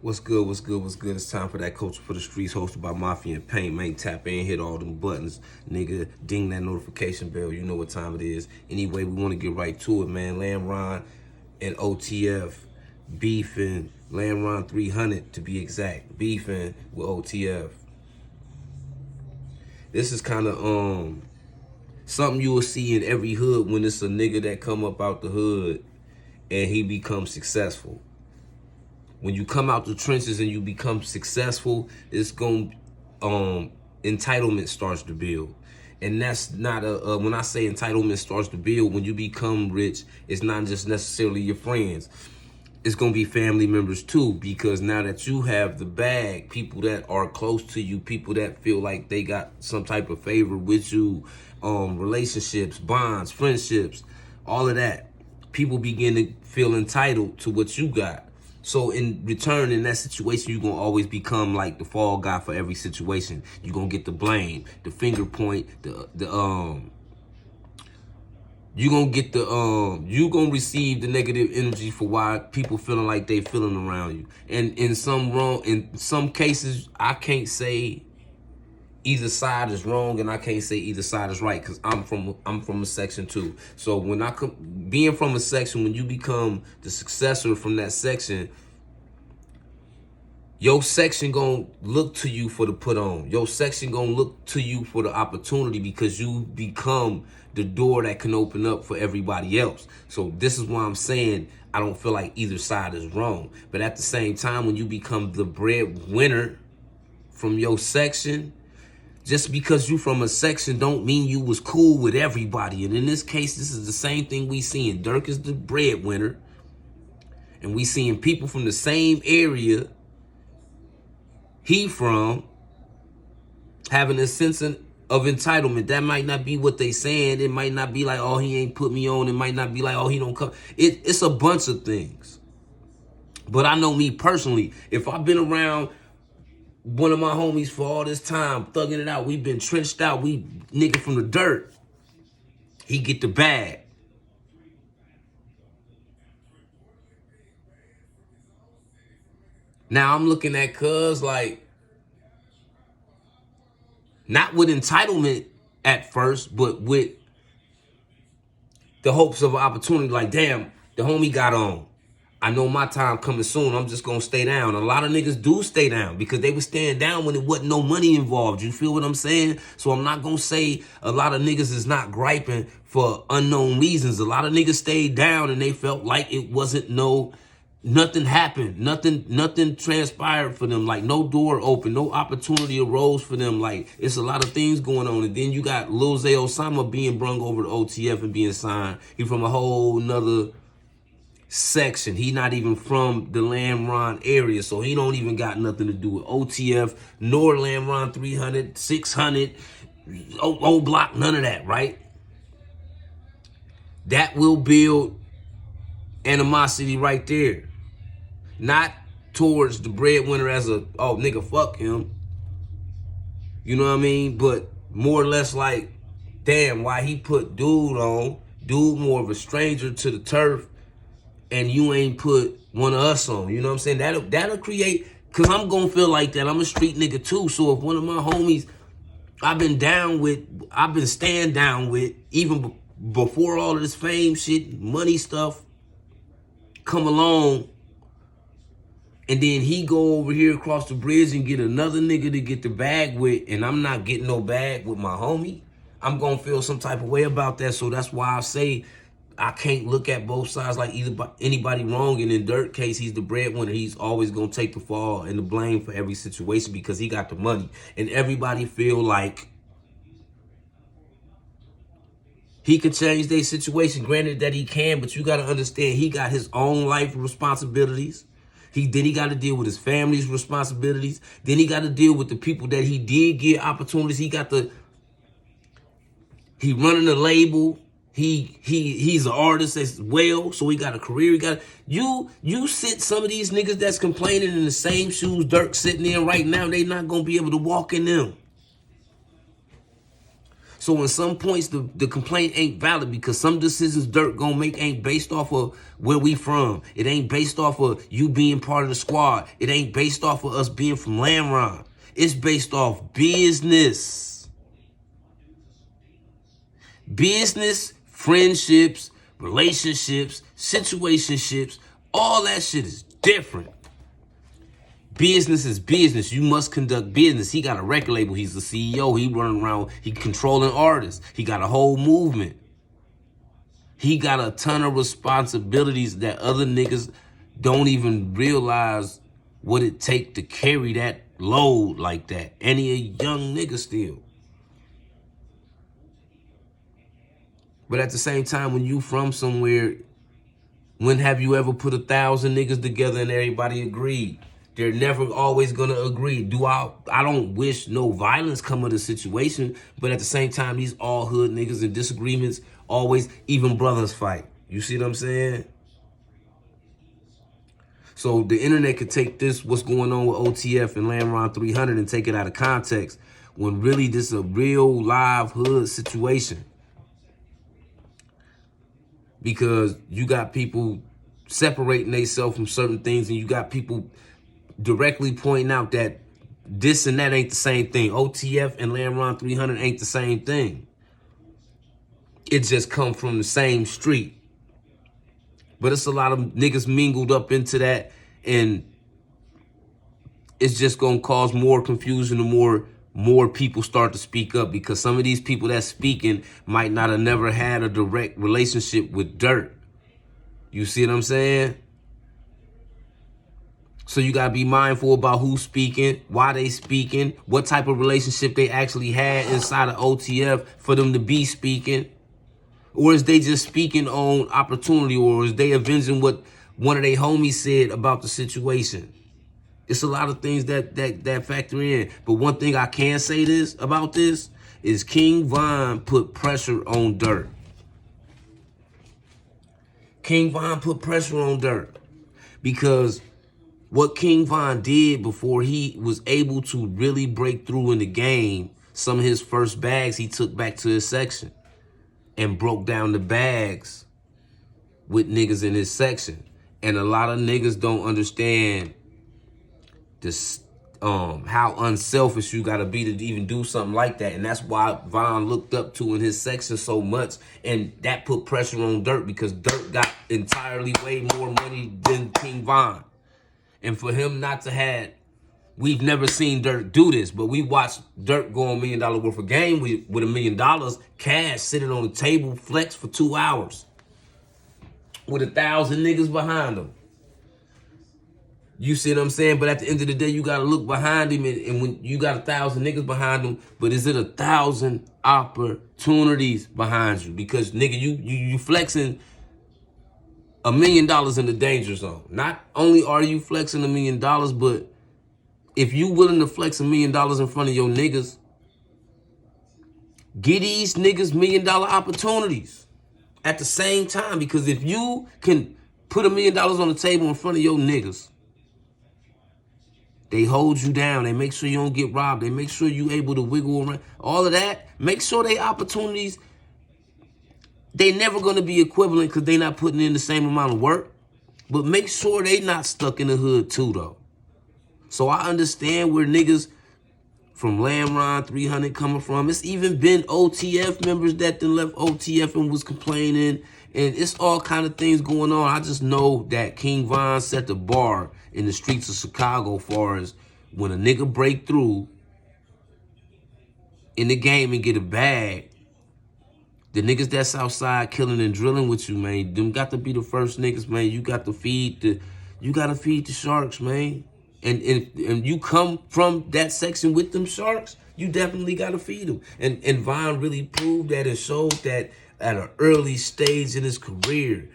What's good, what's good, what's good? It's time for that Culture for the Streets hosted by Mafia and Paint. Man, tap in, hit all them buttons. Nigga, ding that notification bell. You know what time it is. Anyway, we want to get right to it, man. Lamron and OTF beefing. Lamron 300 to be exact. Beefing with OTF. This is kind of something you will see in every hood when it's a nigga that come up out the hood and he becomes successful. When you come out the trenches and you become successful, it's going entitlement starts to build. And that's not when I say entitlement starts to build, when you become rich, it's not just necessarily your friends. It's going to be family members too, because now that you have the bag, people that are close to you, people that feel like they got some type of favor with you, relationships, bonds, friendships, all of that, people begin to feel entitled to what you got. So in return, in that situation, you're going to always become like the fall guy for every situation. You're going to get the blame, the finger point, you're going to get you're going to receive the negative energy for why people feeling like they feeling around you. And in some cases, I can't say either side is wrong and I can't say either side is right, because I'm from a section too. So when being from a section, when you become the successor from that section, your section gonna look to you for the put on. Your section gonna look to you for the opportunity, because you become the door that can open up for everybody else. So this is why I'm saying I don't feel like either side is wrong. But at the same time, when you become the breadwinner from your section, just because you from a section don't mean you was cool with everybody. And in this case, this is the same thing we seeing. Durk is the breadwinner, and we seeing people from the same area he from having a sense of entitlement. That might not be what they saying. It might not be like, oh, he ain't put me on. It might not be like, oh, he don't come. It's a bunch of things. But I know me personally, if I've been around one of my homies for all this time, thugging it out, we've been trenched out, we nigga from the dirt, he get the bag. Now I'm looking at cuz like, not with entitlement at first, but with the hopes of opportunity. Like, damn, the homie got on. I know my time coming soon. I'm just going to stay down. A lot of niggas do stay down because they were staying down when it wasn't no money involved. You feel what I'm saying? So I'm not going to say a lot of niggas is not griping for unknown reasons. A lot of niggas stayed down and they felt like it wasn't nothing happened. Nothing transpired for them. Like, no door open, no opportunity arose for them. Like, it's a lot of things going on. And then you got Lil Osama being brung over to OTF and being signed. He from a whole nother section. He not even from the Lamron area, so he don't even got nothing to do with OTF nor Lamron 300, 600, oblock, none of that, right? That will build animosity right there. Not towards the breadwinner as a, oh, nigga, fuck him. You know what I mean? But more or less like, damn, why he put dude on, dude more of a stranger to the turf, and you ain't put one of us on. You know what I'm saying? That'll create, because I'm going to feel like that. I'm a street nigga too. So if one of my homies I've been staying down with, even before all of this fame shit, money stuff come along, and then he go over here across the bridge and get another nigga to get the bag with, and I'm not getting no bag with my homie, I'm going to feel some type of way about that. So that's why I say I can't look at both sides like anybody wrong. And in Durk's case, he's the breadwinner. He's always going to take the fall and the blame for every situation because he got the money. And everybody feel like he could change their situation. Granted that he can, but you got to understand he got his own life responsibilities. Then he got to deal with his family's responsibilities. Then he got to deal with the people that he did get opportunities. He running a label. He's an artist as well, so he got a career. He got you sit some of these niggas that's complaining in the same shoes Durk's sitting in right now, they not gonna be able to walk in them. So in some points, the complaint ain't valid because some decisions Durk gonna make ain't based off of where we from. It ain't based off of you being part of the squad. It ain't based off of us being from Lamron. It's based off business. Business, friendships, relationships, situationships, all that shit is different. Business is business. You must conduct business. He got a record label. He's the CEO. He running around. He controlling artists. He got a whole movement. He got a ton of responsibilities that other niggas don't even realize what it take to carry that load like that. And he a young nigga still. But at the same time, when you from somewhere, when have you ever put 1,000 niggas together and everybody agreed? They're never always gonna agree. I don't wish no violence come of the situation, but at the same time, these all hood niggas and disagreements always, even brothers fight. You see what I'm saying? So the internet could take this, what's going on with OTF and Lamron 300 and take it out of context, when really this is a real live hood situation. Because you got people separating themselves from certain things, and you got people directly pointing out that this and that ain't the same thing. OTF and Lamron 300 ain't the same thing. It just come from the same street. But it's a lot of niggas mingled up into that, and it's just gonna cause more confusion the more people start to speak up, because some of these people that's speaking might not have never had a direct relationship with Durk. You see what I'm saying? So you gotta be mindful about who's speaking, why they speaking, what type of relationship they actually had inside of OTF for them to be speaking. Or is they just speaking on opportunity, or is they avenging what one of their homies said about the situation? It's a lot of things that factor in. But one thing I can say about this is King Von put pressure on Durk. King Von put pressure on Durk because what King Von did before he was able to really break through in the game, some of his first bags he took back to his section and broke down the bags with niggas in his section. And a lot of niggas don't understand this, how unselfish you gotta be to even do something like that. And that's why Von looked up to in his section so much, and that put pressure on Durk because Durk got entirely way more money than King Von. And for him not to have, we've never seen Durk do this, but we watched Durk go on $1 million worth of game with $1 million cash sitting on the table, flex for 2 hours with 1,000 niggas behind him. You see what I'm saying? But at the end of the day, you got to look behind him, and when you got 1,000 niggas behind him, but is it 1,000 opportunities behind you? Because nigga, you flexing $1 million in the danger zone. Not only are you flexing $1 million, but if you willing to flex $1 million in front of your niggas, get these niggas $1 million opportunities at the same time. Because if you can put $1 million on the table in front of your niggas, they hold you down. They make sure you don't get robbed. They make sure you able to wiggle around. All of that. Make sure they opportunities, they never going to be equivalent because they not putting in the same amount of work. But make sure they not stuck in the hood too, though. So I understand where niggas from Lamron 300 coming from. It's even been OTF members that then left OTF and was complaining. And it's all kind of things going on. I just know that King Von set the bar in the streets of Chicago as far as when a nigga break through in the game and get a bag, the niggas that's outside killing and drilling with you, man, them got to be the first niggas, man. You got to feed the sharks, man. And you come from that section with them sharks, you definitely got to feed them. And Von really proved that and showed that at an early stage in his career,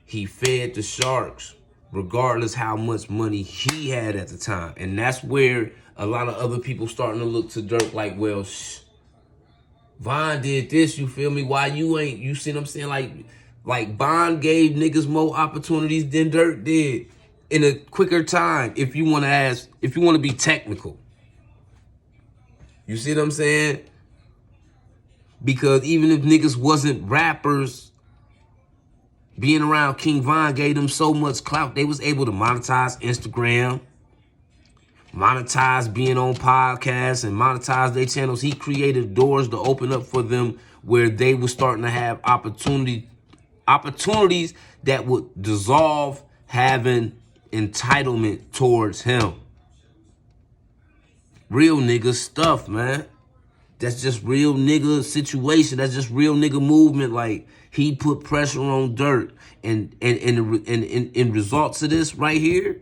he fed the sharks, regardless how much money he had at the time. And that's where a lot of other people starting to look to Durk like, well, Von did this, you feel me? Why you ain't? You see what I'm saying? Like Von gave niggas more opportunities than Durk did in a quicker time, if you want to be technical. You see what I'm saying? Because even if niggas wasn't rappers, being around King Von gave them so much clout, they was able to monetize Instagram, monetize being on podcasts, and monetize their channels. He created doors to open up for them where they were starting to have opportunities that would dissolve having entitlement towards him. Real nigga stuff, man. That's just real nigga situation. That's just real nigga movement. Like, he put pressure on Durk. And results of this right here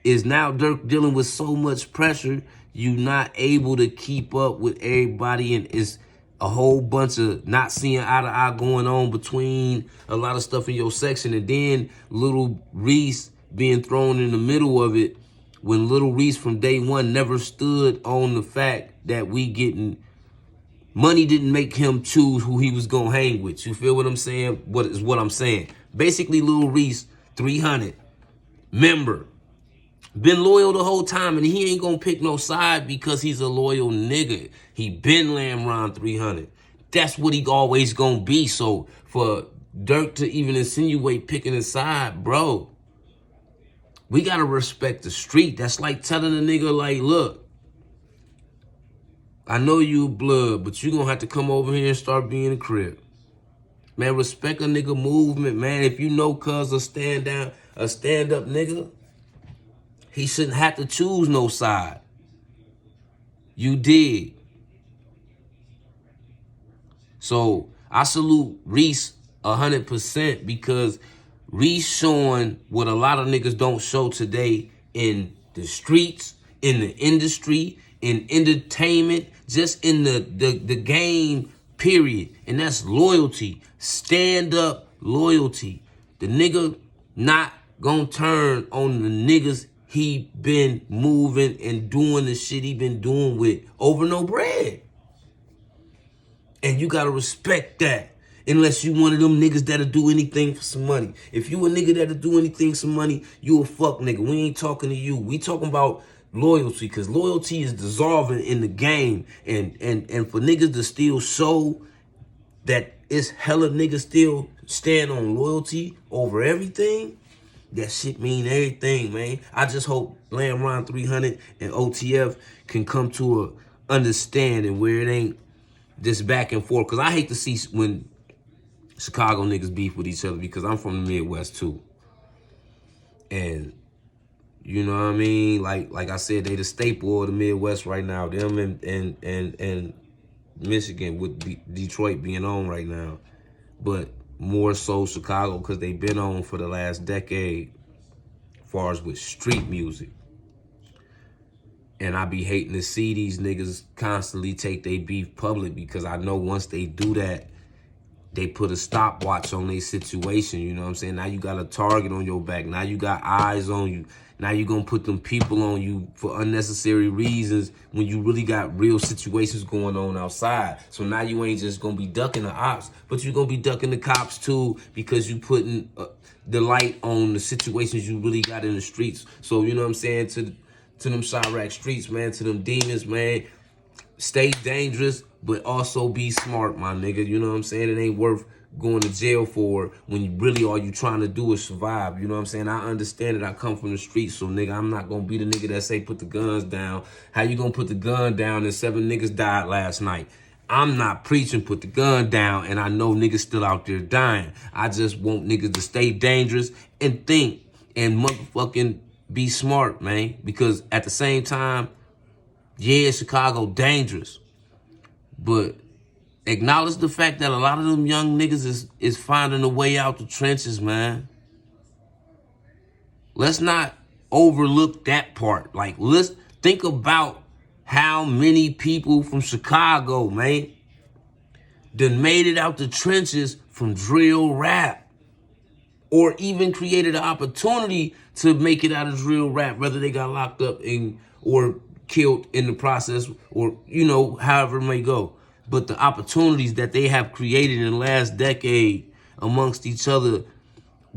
is now Durk dealing with so much pressure, you not able to keep up with everybody, and it's a whole bunch of not seeing eye to eye going on between a lot of stuff in your section, and then Lil Reese being thrown in the middle of it, when Lil Reese from day one never stood on the fact that we getting money didn't make him choose who he was gonna hang with. You feel what I'm saying? What I'm saying? Basically, Lil Reese, 300, member, been loyal the whole time, and he ain't gonna pick no side because he's a loyal nigga. He been Lamron 300. That's what he always gonna be. So for Durk to even insinuate picking a side, bro, we gotta respect the street. That's like telling a nigga, like, look, I know you blood, but you gonna have to come over here and start being a crib. Man, respect a nigga movement, man. If you know cuz a stand-up nigga, he shouldn't have to choose no side. You did. So I salute Reese 100% because Reese showing what a lot of niggas don't show today in the streets, in the industry, in entertainment, just in the game, period. And that's loyalty. Stand up loyalty. The nigga not gonna turn on the niggas he been moving and doing the shit he been doing with over no bread. And you gotta respect that. Unless you one of them niggas that'll do anything for some money. If you a nigga that'll do anything for some money, you a fuck nigga. We ain't talking to you. We talking about loyalty, because loyalty is dissolving in the game. And for niggas to still show that it's hella niggas still stand on loyalty over everything, that shit mean everything, man. I just hope Lamron 300 and OTF can come to a understanding where it ain't this back and forth. Because I hate to see when Chicago niggas beef with each other, because I'm from the Midwest too. And you know what I mean? Like I said, they the staple of the Midwest right now. Them and Michigan, with Detroit being on right now. But more so Chicago, because they been on for the last decade as far as with street music. And I be hating to see these niggas constantly take their beef public, because I know once they do that, they put a stopwatch on their situation, you know what I'm saying? Now you got a target on your back. Now you got eyes on you. Now you gonna put them people on you for unnecessary reasons when you really got real situations going on outside. So now you ain't just gonna be ducking the ops, but you gonna be ducking the cops too, because you putting the light on the situations you really got in the streets. So, you know what I'm saying, to them Chirac streets, man, to them demons, man, stay dangerous, but also be smart, my nigga. You know what I'm saying? It ain't worth going to jail for when you really all you trying to do is survive. You know what I'm saying? I understand that I come from the streets, so nigga, I'm not gonna be the nigga that say put the guns down. How you gonna put the gun down and 7 niggas died last night? I'm not preaching put the gun down, and I know niggas still out there dying. I just want niggas to stay dangerous and think and motherfucking be smart, man. Because at the same time, yeah, Chicago dangerous, but acknowledge the fact that a lot of them young niggas is finding a way out the trenches, man. Let's not overlook that part. Like, let's think about how many people from Chicago, man, done made it out the trenches from drill rap, or even created an opportunity to make it out of drill rap, whether they got locked up or killed in the process, or, you know, however it may go. But the opportunities that they have created in the last decade amongst each other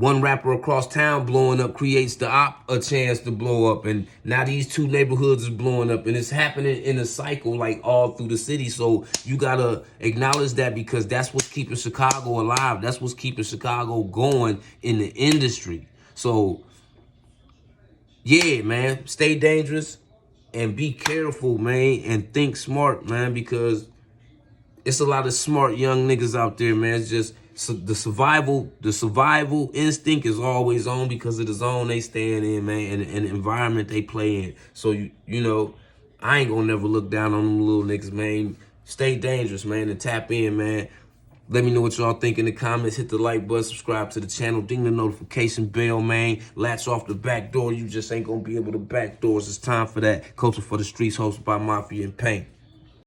one rapper across town blowing up creates the op a chance to blow up. And now these two neighborhoods is blowing up. And it's happening in a cycle like all through the city. So you got to acknowledge that, because that's what's keeping Chicago alive. That's what's keeping Chicago going in the industry. So, yeah, man, stay dangerous and be careful, man, and think smart, man, because it's a lot of smart young niggas out there, man. It's just the survival instinct is always on because of the zone they stand in, man, and the environment they play in. So, you know, I ain't gonna never look down on them little niggas, man. Stay dangerous, man, and tap in, man. Let me know what y'all think in the comments. Hit the like button, subscribe to the channel, ding the notification bell, man. Latch off the back door. You just ain't gonna be able to back doors. It's time for that. Culture for the Streets, hosted by Mafia and Pain.